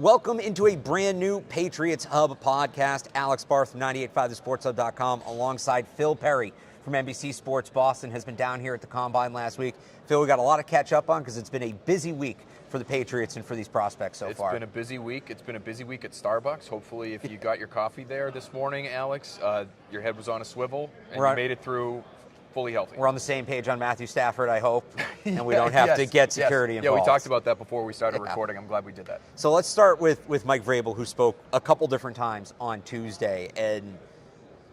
Welcome into a brand new Patriots Hub podcast. Alex Barth from 98.5thesportshub.com alongside Phil Perry from NBC Sports Boston has been down here at the Combine last week. Phil, we got a lot to catch up on because it's been a busy week for the Patriots and for these prospects so far. It's been a busy week. It's been a busy week at Starbucks. Hopefully, if you got your coffee there this morning, Alex, your head was on a swivel and you made it through fully healthy. We're on the same page on Matthew Stafford, I hope, and we don't have to get security involved. Yeah, we talked about that before we started recording. I'm glad we did that. So let's start with Mike Vrabel, who spoke a couple different times on Tuesday, and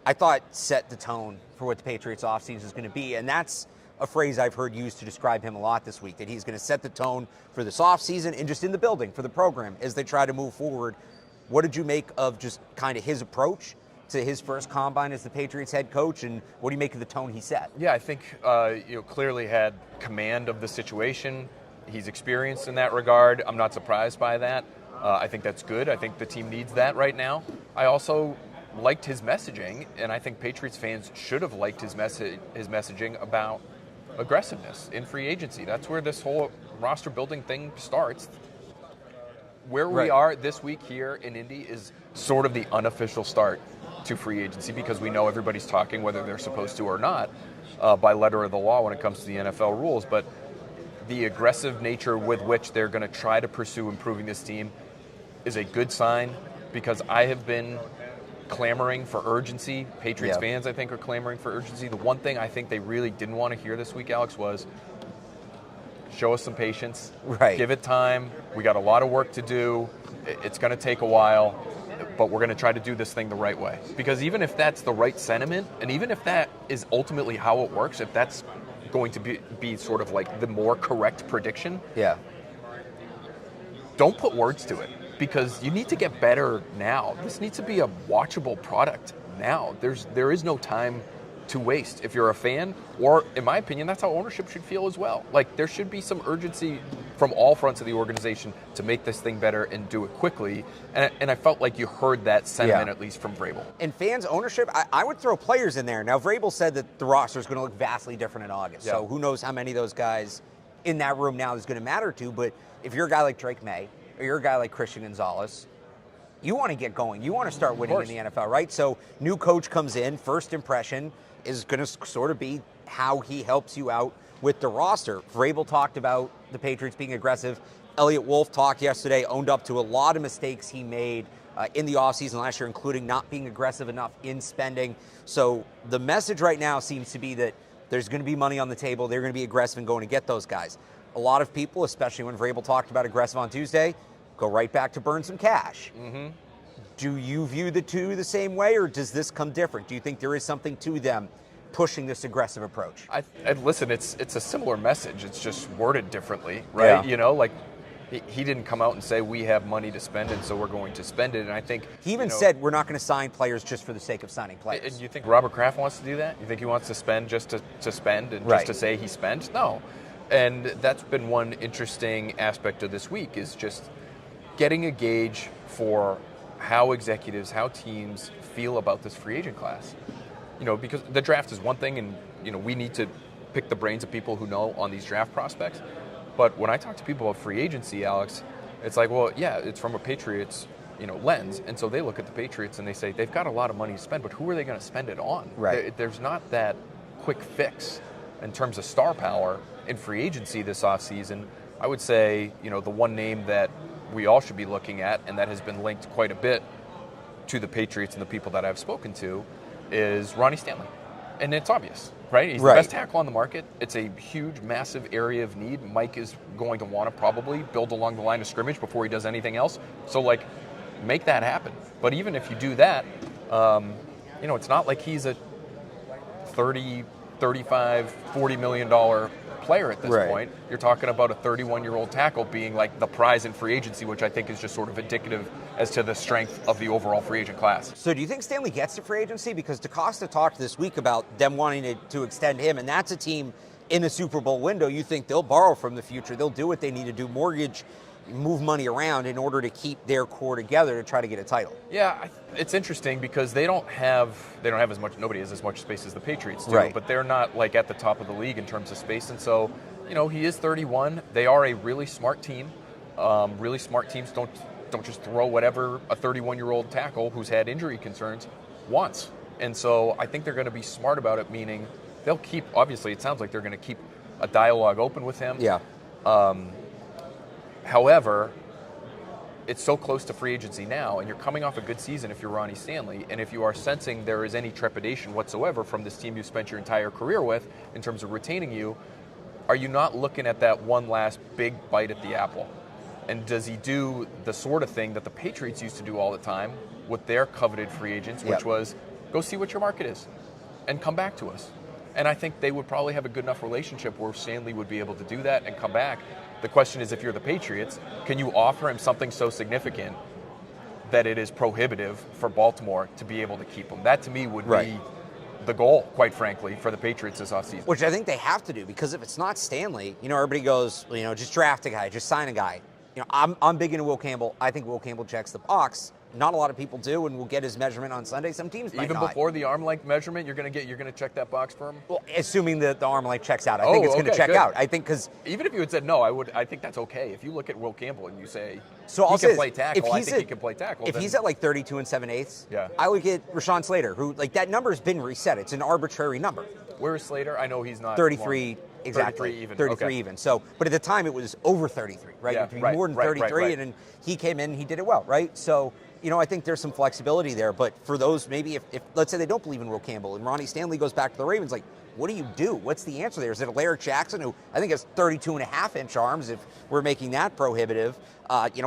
I thought set the tone for what the Patriots offseason is going to be, and that's a phrase I've heard used to describe him a lot this week, that he's going to set the tone for this offseason and just in the building for the program as they try to move forward. What did you make of just kind of his approach to his first Combine as the Patriots head coach, and what do you make of the tone he set? Yeah, I think clearly had command of the situation. He's experienced in that regard. I'm not surprised by that. I think that's good. I think the team needs that right now. I also liked his messaging, and I think Patriots fans should have liked his messaging about aggressiveness in free agency. That's where this whole roster building thing starts. Where we are this week here in Indy is sort of the unofficial start to free agency because we know everybody's talking, whether they're supposed to or not, by letter of the law when it comes to the NFL rules. But the aggressive nature with which they're going to try to pursue improving this team is a good sign because I have been clamoring for urgency. Patriots fans, I think, are clamoring for urgency. The one thing I think they really didn't want to hear this week, Alex, was show us some patience. Give it time. We got a lot of work to do. It's going to take a while, but we're going to try to do this thing the right way. Because even if that's the right sentiment, and even if that is ultimately how it works, if that's going to be sort of like the more correct prediction, don't put words to it. Because you need to get better now. This needs to be a watchable product now. There is no time to waste if you're a fan, or in my opinion, that's how ownership should feel as well. Like there should be some urgency from all fronts of the organization to make this thing better and do it quickly. And I felt like you heard that sentiment at least from Vrabel. And fans' ownership, I would throw players in there. Now, Vrabel said that the roster is going to look vastly different in August. So who knows how many of those guys in that room now is going to matter to. But if you're a guy like Drake May, or you're a guy like Christian Gonzalez, you want to get going. You want to start winning in the NFL, right? So new coach comes in, first impression is going to sort of be how he helps you out with the roster. Vrabel talked about the Patriots being aggressive. Elliott Wolf talked yesterday, owned up to a lot of mistakes he made in the offseason last year, including not being aggressive enough in spending. So the message right now seems to be that there's going to be money on the table. They're going to be aggressive and going to get those guys. A lot of people, especially when Vrabel talked about aggressive on Tuesday, go right back to burn some cash. Do you view the two the same way, or does this come different? Do you think there is something to them pushing this aggressive approach? Listen, it's a similar message. It's just worded differently, right? You know, like he didn't come out and say we have money to spend and so we're going to spend it. And I think he even said we're not going to sign players just for the sake of signing players. And you think Robert Kraft wants to do that? You think he wants to spend just to spend and just to say he spent? No. And that's been one interesting aspect of this week is just getting a gauge for how executives, how teams feel about this free agent class. You know, because the draft is one thing and, you know, we need to pick the brains of people who know on these draft prospects. But when I talk to people about free agency, Alex, it's like, well, yeah, it's from a Patriots, lens. And so they look at the Patriots and they say they've got a lot of money to spend, but who are they going to spend it on? There's not that quick fix in terms of star power in free agency this offseason. I would say, the one name that we all should be looking at, and that has been linked quite a bit to the Patriots and the people that I've spoken to, is Ronnie Stanley. And it's obvious, right? He's the best tackle on the market. It's a huge, massive area of need. Mike is going to want to probably build along the line of scrimmage before he does anything else. So, make that happen. But even if you do that, it's not like he's a $30, $35, $40 million player at this point. You're talking about a 31-year-old tackle being like the prize in free agency, which I think is just sort of indicative as to the strength of the overall free agent class. So do you think Stanley gets to free agency? Because DaCosta talked this week about them wanting to extend him, and that's a team in the Super Bowl window. You think they'll borrow from the future. They'll do what they need to do, mortgage, move money around in order to keep their core together to try to get a title. Yeah, it's interesting because they don't have as much, nobody has as much space as the Patriots do, but they're not at the top of the league in terms of space. And so, he is 31. They are a really smart team. Really smart teams don't don't just throw whatever a 31-year-old tackle who's had injury concerns wants. And so I think they're going to be smart about it, meaning they'll keep, obviously it sounds like they're going to keep a dialogue open with him. Yeah. However, it's so close to free agency now, and you're coming off a good season if you're Ronnie Stanley, and if you are sensing there is any trepidation whatsoever from this team you spent your entire career with in terms of retaining you, are you not looking at that one last big bite at the apple? And does he do the sort of thing that the Patriots used to do all the time with their coveted free agents, which was go see what your market is and come back to us? And I think they would probably have a good enough relationship where Stanley would be able to do that and come back. The question is, if you're the Patriots, can you offer him something so significant that it is prohibitive for Baltimore to be able to keep him? That, to me, would be the goal, quite frankly, for the Patriots this offseason. Which I think they have to do, because if it's not Stanley, everybody goes, just draft a guy, just sign a guy. I'm big into Will Campbell. I think Will Campbell checks the box. Not a lot of people do, and we'll get his measurement on Sunday. Some teams might even not. Before the arm length measurement, you're going to check that box for him. Well, assuming that the arm length checks out, I think it's going to check out. I think because even if you had said no, I think that's okay. If you look at Will Campbell and you say he can play tackle, I think he can play tackle. If he's at like 32 7/8, yeah, I would get Rashawn Slater, who that number's been reset. It's an arbitrary number. Where is Slater? I know he's not 33. Long. Exactly. 33 even. 33 even. So, but at the time it was over 33, right? Yeah, It would be more than 33, and he came in and he did it well, right? So, I think there's some flexibility there. But for those, maybe if let's say they don't believe in Will Campbell and Ronnie Stanley goes back to the Ravens, like, what do you do? What's the answer there? Is it a Larry Jackson, who I think has 32.5-inch arms, if we're making that prohibitive?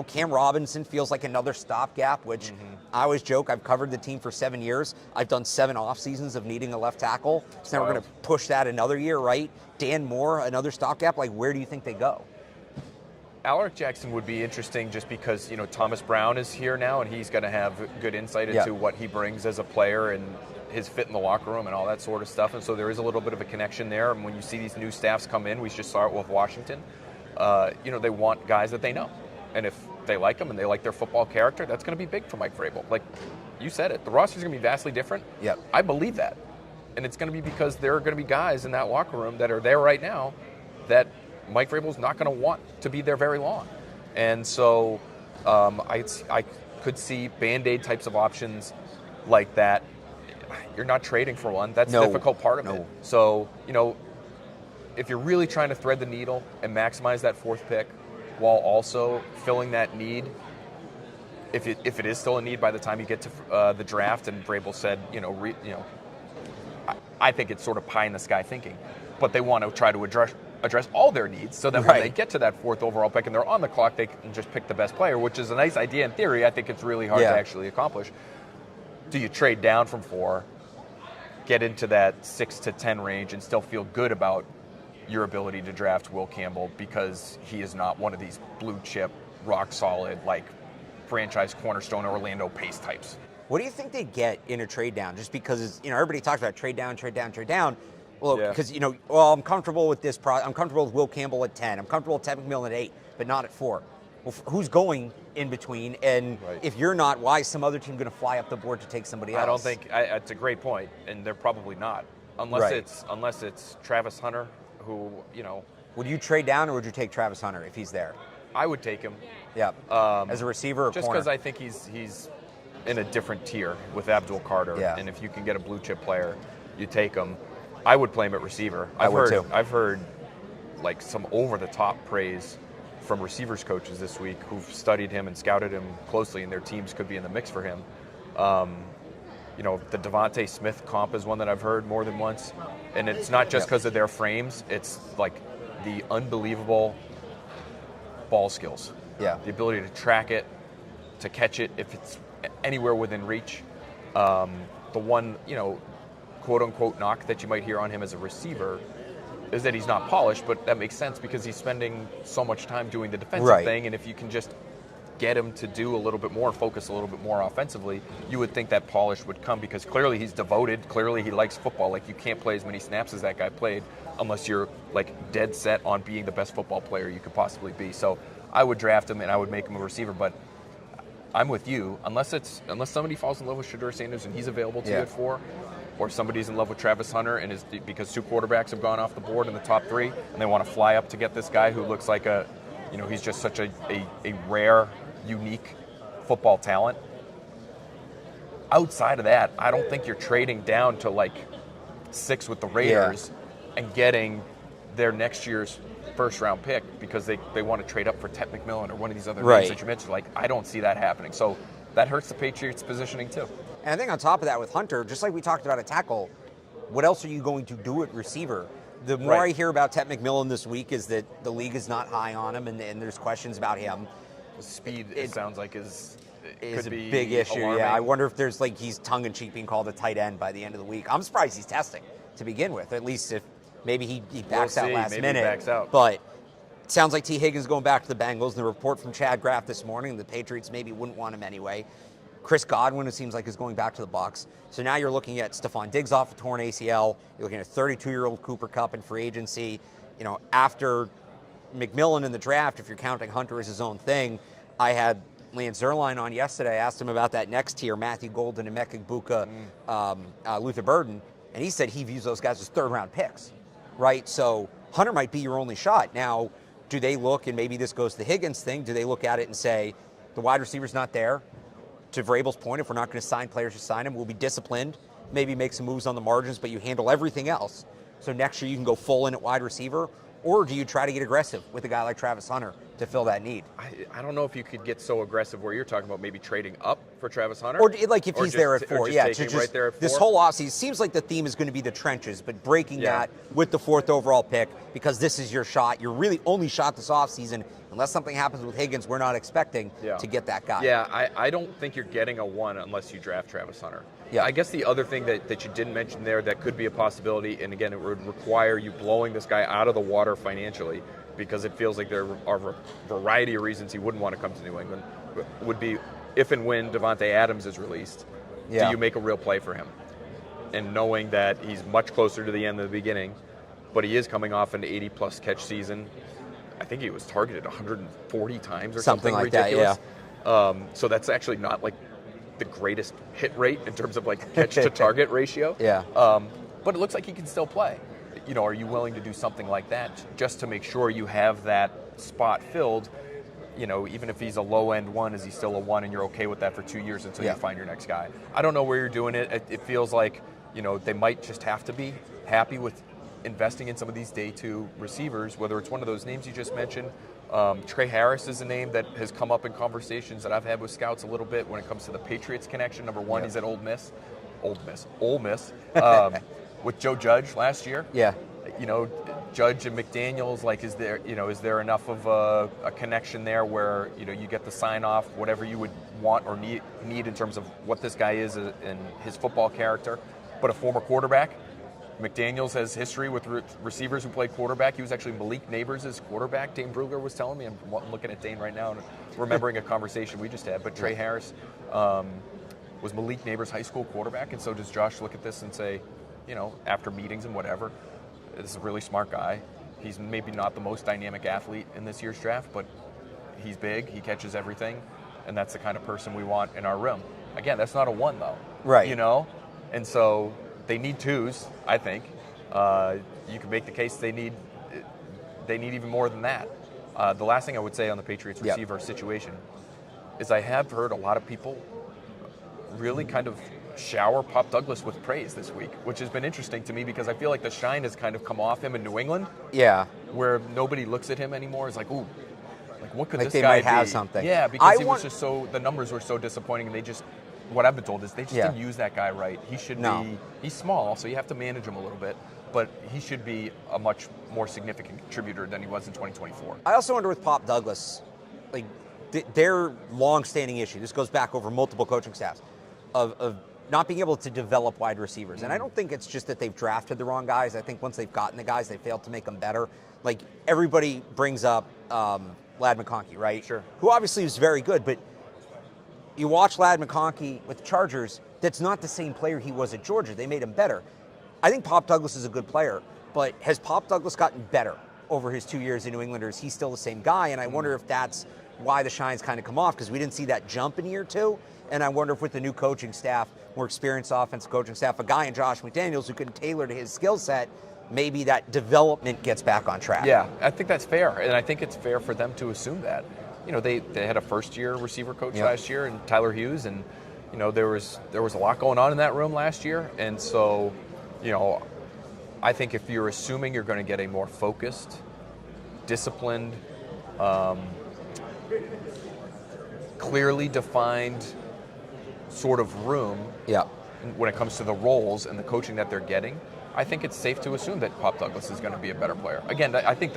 Cam Robinson feels like another stopgap, which I always joke, I've covered the team for 7 years. I've done 7 off seasons of needing a left tackle. So now we're going to push that another year, right? Dan Moore, another stopgap. Like, where do you think they go? Alex Jackson would be interesting just because, Thomas Brown is here now, and he's going to have good insight into what he brings as a player and his fit in the locker room and all that sort of stuff. And so there is a little bit of a connection there. And when you see these new staffs come in, we just saw it with Washington, they want guys that they know. And if they like them and they like their football character, that's going to be big for Mike Vrabel. Like you said it, the roster's going to be vastly different. Yep. I believe that. And it's going to be because there are going to be guys in that locker room that are there right now that Mike Vrabel's not going to want to be there very long. And so I could see Band-Aid types of options like that. You're not trading for one. That's the difficult part of it. So, if you're really trying to thread the needle and maximize that 4th pick while also filling that need, if it is still a need by the time you get to the draft, and Vrabel said, I think it's sort of pie in the sky thinking, but they want to try to address all their needs so that when they get to that 4th overall pick and they're on the clock, they can just pick the best player, which is a nice idea in theory. I think it's really hard to actually accomplish. Do you trade down from 4, get into that 6 to 10 range, and still feel good about your ability to draft Will Campbell because he is not one of these blue chip, rock solid, like franchise cornerstone Orlando Pace types? What do you think they get in a trade down? Just because everybody talks about trade down. Well, because I'm comfortable with this. I'm comfortable with Will Campbell at 10. I'm comfortable with Ted McMillan at 8, but not at 4. Well, who's going in between? And if you're not, why is some other team going to fly up the board to take somebody else? I don't think it's a great point, and they're probably not, unless it's Travis Hunter, who Would you trade down, or would you take Travis Hunter if he's there? I would take him. Yeah. As a receiver or just corner? Just because I think he's in a different tier with Abdul Carter, and if you can get a blue chip player, you take him. I would play him at receiver. I would too. I've heard like some over the top praise from receivers coaches this week who've studied him and scouted him closely, and their teams could be in the mix for him. The Devontae Smith comp is one that I've heard more than once, and it's not just because of their frames. It's like the unbelievable ball skills. Yeah. The ability to track it, to catch it if it's anywhere within reach. The one, quote-unquote knock that you might hear on him as a receiver is that he's not polished, but that makes sense because he's spending so much time doing the defensive thing, and if you can just get him to do a little bit more, focus a little bit more offensively, you would think that polish would come because clearly he's devoted, clearly he likes football. Like, you can't play as many snaps as that guy played unless you're, like, dead set on being the best football player you could possibly be. So I would draft him and I would make him a receiver, but I'm with you. Unless somebody falls in love with Shedeur Sanders and he's available to you at 4, or somebody's in love with Travis Hunter and because 2 quarterbacks have gone off the board in the top 3 and they want to fly up to get this guy who looks like he's just such a rare, unique football talent. Outside of that, I don't think you're trading down to like 6 with the Raiders and getting their next year's first-round pick because they want to trade up for Ted McMillan or one of these other names that you mentioned. Like, I don't see that happening. So that hurts the Patriots' positioning too. And I think on top of that with Hunter, just like we talked about at tackle, what else are you going to do at receiver? The more I hear about Ted McMillan this week is that the league is not high on him and there's questions about him. Speed, it sounds like, is a big issue. Alarming. Yeah, I wonder if there's like he's tongue-in-cheek being called a tight end by the end of the week. I'm surprised he's testing to begin with. At least if maybe he backs out last minute. He backs out. But it sounds like T. Higgins going back to the Bengals. And the report from Chad Graff this morning, the Patriots maybe wouldn't want him anyway. Chris Godwin, it seems like, is going back to the Bucs. So now you're looking at Stephon Diggs off a torn ACL. You're looking at 32-year-old Cooper Kupp in free agency. You know, after McMillan in the draft, if you're counting Hunter as his own thing, I had Lance Zierlein on yesterday. I asked him about that next tier, Matthew Golden and Emeka Egbuka, Luther Burden, and he said he views those guys as third-round picks, right? So Hunter might be your only shot. Now, do they look, and maybe this goes to the Higgins thing, do they look at it and say, the wide receiver's not there? To Vrabel's point, if we're not going to sign players to sign them, we'll be disciplined, maybe make some moves on the margins, but you handle everything else. So next year you can go full in at wide receiver, or do you try to get aggressive with a guy like Travis Hunter to fill that need? I don't know if you could get so aggressive where you're talking about maybe trading up for Travis Hunter. Or like if he's there at 4. Yeah, just right there at 4. This whole offseason seems like the theme is going to be the trenches, but breaking that with the 4th overall pick because this is your shot. Your really only shot this offseason, unless something happens with Higgins we're not expecting to get that guy. Yeah, I don't think you're getting a 1 unless you draft Travis Hunter. Yeah, I guess the other thing that you didn't mention there that could be a possibility, and again, it would require you blowing this guy out of the water financially because it feels like there are a variety of reasons he wouldn't want to come to New England, would be if and when Devontae Adams is released, do you make a real play for him? And knowing that he's much closer to the end than the beginning, but he is coming off an 80-plus catch season. I think he was targeted 140 times or something like ridiculous. That, so that's actually not like the greatest hit rate in terms of like catch to target ratio. But it looks like he can still play. You know, are you willing to do something like that just to make sure you have that spot filled? You know, even if he's a low end 1, is he still a 1 and you're okay with that for 2 years until you find your next guy? I don't know where you're doing it. It feels like, you know, they might just have to be happy with investing in some of these day 2 receivers, whether it's one of those names you just mentioned. Trey Harris is a name that has come up in conversations that I've had with scouts a little bit when it comes to the Patriots connection. Number 1, he's at Ole Miss. With Joe Judge last year. You know, Judge and McDaniels, like, is there enough of a connection there where, you know, you get the sign off, whatever you would want or need in terms of what this guy is and his football character, but a former quarterback. McDaniels has history with receivers who played quarterback. He was actually Malik Neighbors' quarterback, Dane Brugler was telling me. I'm looking at Dane right now and remembering a conversation we just had. But Trey Harris was Malik Neighbors' high school quarterback, and so does Josh look at this and say, you know, after meetings and whatever, this is a really smart guy. He's maybe not the most dynamic athlete in this year's draft, but he's big, he catches everything, and that's the kind of person we want in our room. Again, that's not a 1, though. Right. You know? And so they need 2s, I think. You can make the case they need even more than that. The last thing I would say on the Patriots receiver situation is I have heard a lot of people really kind of shower Pop Douglas with praise this week, which has been interesting to me because I feel like the shine has kind of come off him in New England. Where nobody looks at him anymore. It's like, ooh, like what could like this guy be? They might have something. Yeah, because he was just the numbers were so disappointing, and they just, what I've been told is they just didn't use that guy right. He should be, he's small, so you have to manage him a little bit, but he should be a much more significant contributor than he was in 2024. I also wonder with Pop Douglas, like their long-standing issue, this goes back over multiple coaching staffs, of not being able to develop wide receivers. And I don't think it's just that they've drafted the wrong guys. I think once they've gotten the guys, they failed to make them better. Like, everybody brings up Ladd McConkey, right? Sure. Who obviously was very good, but you watch Ladd McConkey with the Chargers, that's not the same player he was at Georgia. They made him better. I think Pop Douglas is a good player, but has Pop Douglas gotten better over his 2 years in New England, or is he still the same guy? And I wonder if that's why the shine's kind of come off, because we didn't see that jump in year 2. And I wonder if with the new coaching staff, more experienced offensive coaching staff, a guy in Josh McDaniels who can tailor to his skill set, maybe that development gets back on track. Yeah, I think that's fair. And I think it's fair for them to assume that. they had a first-year receiver coach last year, and Tyler Hughes, and there was a lot going on in that room last year, and so I think if you're assuming you're going to get a more focused, disciplined, clearly defined sort of room when it comes to the roles and the coaching that they're getting, I think it's safe to assume that Pop Douglas is going to be a better player. Again, I think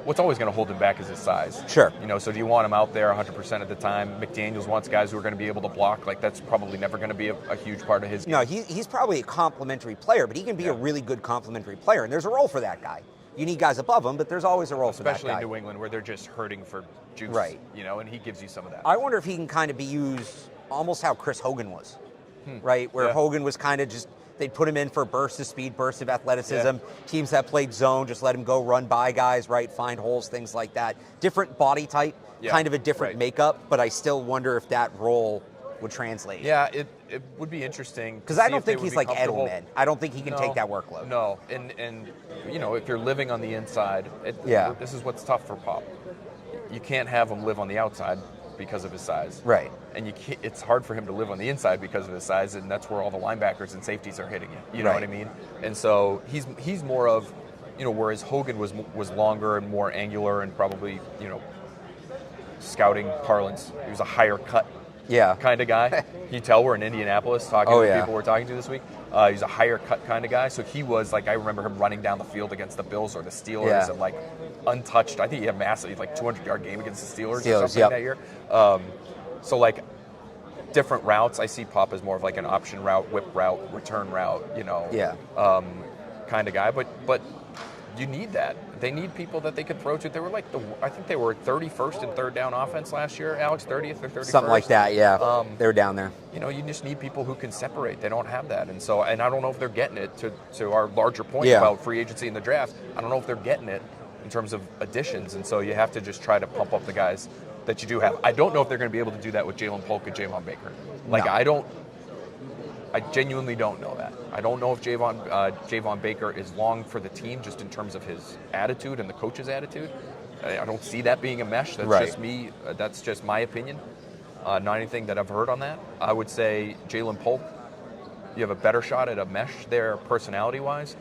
what's always going to hold him back is his size. Sure. So do you want him out there 100% of the time? McDaniels wants guys who are going to be able to block. Like, that's probably never going to be a huge part of his game. No, he's probably a complementary player, but he can be a really good complementary player, and there's a role for that guy. You need guys above him, but there's always a role for that guy. Especially in New England, where they're just hurting for juice. Right. And he gives you some of that. I wonder if he can kind of be used almost how Chris Hogan was, right? Where Hogan was kind of just, they'd put him in for bursts of speed, bursts of athleticism. Yeah. Teams that played zone, just let him go run by guys, right? Find holes, things like that. Different body type, kind of a different makeup, but I still wonder if that role would translate. Yeah, it would be interesting. Because I don't think he's like Edelman. I don't think he can take that workload. No, and if you're living on the inside, this is what's tough for Pop. You can't have him live on the outside because of his size. Right. And it's hard for him to live on the inside because of his size, and that's where all the linebackers and safeties are hitting you. You know what I mean? And so he's more of, whereas Hogan was longer and more angular and probably, scouting parlance, he was a higher cut kind of guy. You tell we're in Indianapolis talking to people we're talking to this week. He's a higher cut kind of guy. So he was like, I remember him running down the field against the Bills or the Steelers and like untouched. I think he had massive, like 200-yard game against the Steelers or something that year. So like different routes, I see Pop as more of like an option route, whip route, return route, kind of guy. But you need that. They need people that they could throw to. They were like I think they were 31st in third down offense last year, Alex, 30th or 31st. Something like that, yeah. They were down there. You just need people who can separate. They don't have that. And I don't know if they're getting it to our larger point about free agency in the draft. I don't know if they're getting it in terms of additions. And so you have to just try to pump up the guys that you do have. I don't know if they're going to be able to do that with Jalen Polk and Javon Baker. I genuinely don't know that. I don't know if Javon Baker is long for the team just in terms of his attitude and the coach's attitude. I don't see that being a mesh. That's just me. That's just my opinion. Not anything that I've heard on that. I would say Jalen Polk, you have a better shot at a mesh there personality-wise.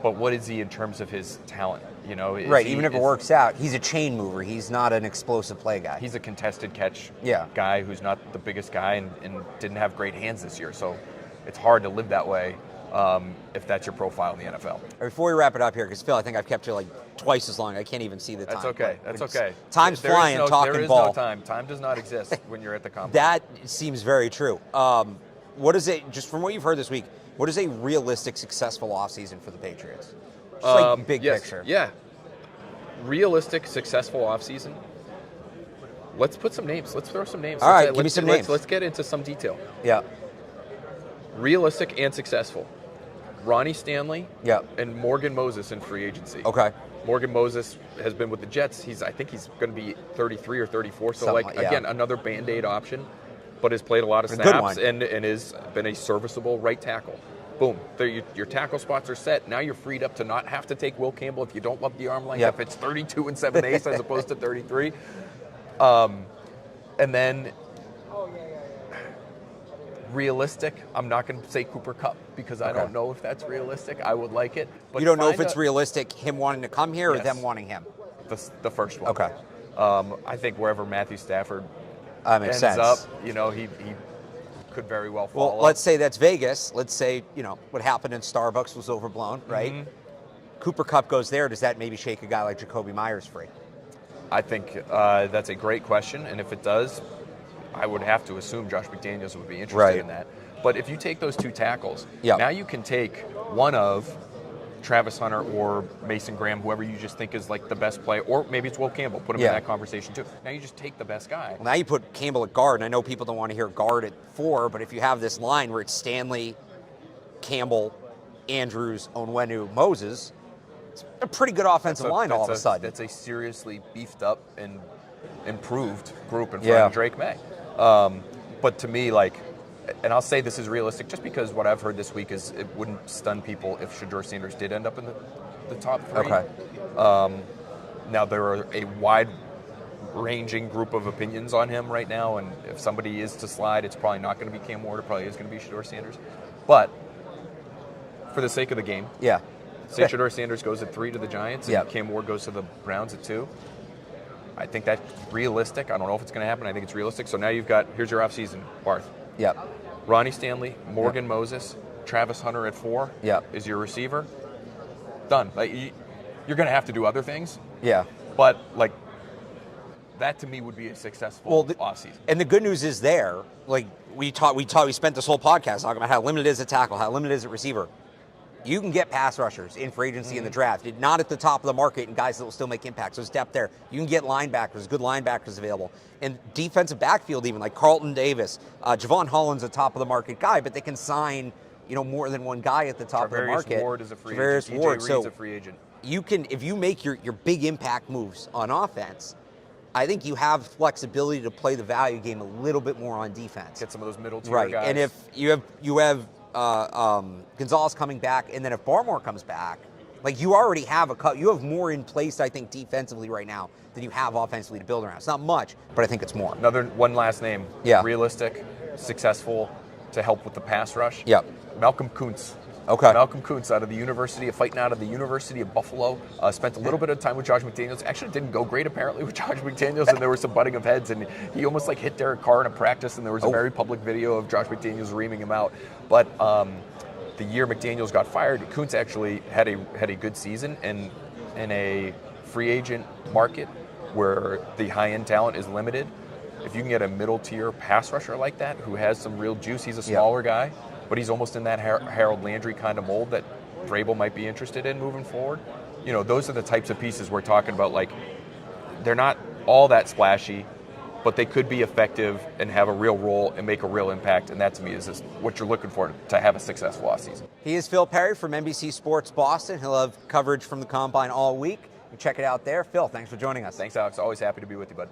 But what is he in terms of his talent? Even if it works out, he's a chain mover. He's not an explosive play guy. He's a contested catch guy who's not the biggest guy and didn't have great hands this year. So it's hard to live that way if that's your profile in the NFL. Before we wrap it up here, because Phil, I think I've kept you like twice as long. I can't even see the time. That's okay. Time's flying, talking ball. There is no time. Time does not exist when you're at the combine. That seems very true. What is it, just from what you've heard this week, what is a realistic, successful offseason for the Patriots? Just like big picture. Yeah. Realistic, successful offseason. Let's put some names. Let's throw some names. All right, give me some names. Let's get into some detail. Yeah. Realistic and successful. Ronnie Stanley and Morgan Moses in free agency. Okay. Morgan Moses has been with the Jets. I think he's going to be 33 or 34. So, again, another Band-Aid option, but has played a lot of snaps and has been a serviceable right tackle. Boom. Your tackle spots are set. Now you're freed up to not have to take Will Campbell if you don't love the arm length, if it's 32 7/8 as opposed to 33. And then realistic, I'm not going to say Cooper Kupp because I don't know if that's realistic. I would like it. But you don't know if it's realistic, him wanting to come here or them wanting him? The first one. Okay. I think wherever Matthew Stafford ends up, he could very well fall Well, let's say that's Vegas. Let's say, what happened in Starbucks was overblown, right? Mm-hmm. Cooper Kupp goes there. Does that maybe shake a guy like Jacoby Myers free? I think that's a great question. And if it does, I would have to assume Josh McDaniels would be interested in that. But if you take those two tackles, now you can take one of Travis Hunter or Mason Graham, whoever you just think is like the best player, or maybe it's Will Campbell. Put him in that conversation too. Now you just take the best guy. Well, now you put Campbell at guard, and I know people don't want to hear guard at 4, but if you have this line where it's Stanley, Campbell, Andrews, Onwenu, Moses, it's a pretty good offensive line all of a sudden. That's a seriously beefed up and improved group in front of Drake May. But to me, and I'll say this is realistic just because what I've heard this week is it wouldn't stun people if Shedeur Sanders did end up in the top 3. Okay. Now, there are a wide ranging group of opinions on him right now, and if somebody is to slide, it's probably not going to be Cam Ward. It probably is going to be Shedeur Sanders. But for the sake of the game, say Shedeur Sanders goes at 3 to the Giants, and Cam Ward goes to the Browns at 2. I think that's realistic. I don't know if it's going to happen. I think it's realistic. So now here's your offseason, Barth. Ronnie Stanley, Morgan Moses, Travis Hunter at 4 is your receiver. Done. Like, you're going to have to do other things. But, like, that to me would be a successful offseason. And the good news is we spent this whole podcast talking about how limited is at tackle, how limited is at receiver. You can get pass rushers in free agency in the draft, not at the top of the market, and guys that will still make impact. So depth there. You can get linebackers, good linebackers available. And defensive backfield even, like Carlton Davis. Javon Holland's a top of the market guy, but they can sign more than one guy at the top of the market. Ward is a free agent. T.J. Reed's a free agent. You can, if you make your big impact moves on offense, I think you have flexibility to play the value game a little bit more on defense. Get some of those middle tier guys. And if you have Gonzalez coming back, and then if Barmore comes back, like you already have you have more in place, I think, defensively right now than you have offensively to build around. It's not much, but I think it's more. One last name. Realistic, successful to help with the pass rush. Malcolm Kuntz. Malcolm Kuntz out of the University of Buffalo. Spent a little bit of time with Josh McDaniels. Actually didn't go great apparently with Josh McDaniels, and there was some butting of heads, and he almost like hit Derek Carr in a practice, and there was a very public video of Josh McDaniels reaming him out. But the year McDaniels got fired, Kuntz actually had a good season, and in a free agent market where the high-end talent is limited, if you can get a middle-tier pass rusher like that who has some real juice, he's a smaller guy, but he's almost in that Harold Landry kind of mold that Vrabel might be interested in moving forward. Those are the types of pieces we're talking about. Like, they're not all that splashy, but they could be effective and have a real role and make a real impact, and that to me is just what you're looking for to have a successful offseason. He is Phil Perry from NBC Sports Boston. He'll have coverage from the Combine all week. You check it out there. Phil, thanks for joining us. Thanks, Alex. Always happy to be with you, bud.